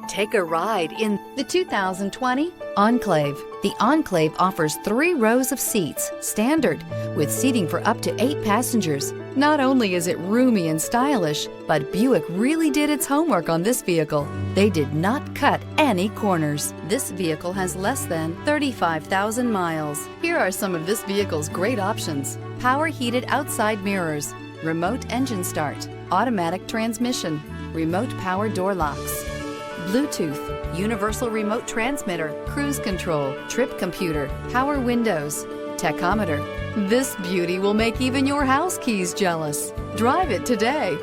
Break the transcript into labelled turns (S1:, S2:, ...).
S1: Take a ride in the 2020 Enclave. The Enclave offers 3 rows of seats, standard, with seating for up to 8 passengers. Not only is it roomy and stylish, but Buick really did its homework on this vehicle. They did not cut any corners. This vehicle has less than 35,000 miles. Here are some of this vehicle's great options: power heated outside mirrors, remote engine start, automatic transmission, remote power door locks, Bluetooth, universal remote transmitter, cruise control, trip computer, power windows, tachometer. This beauty will make even your house keys jealous. Drive it today.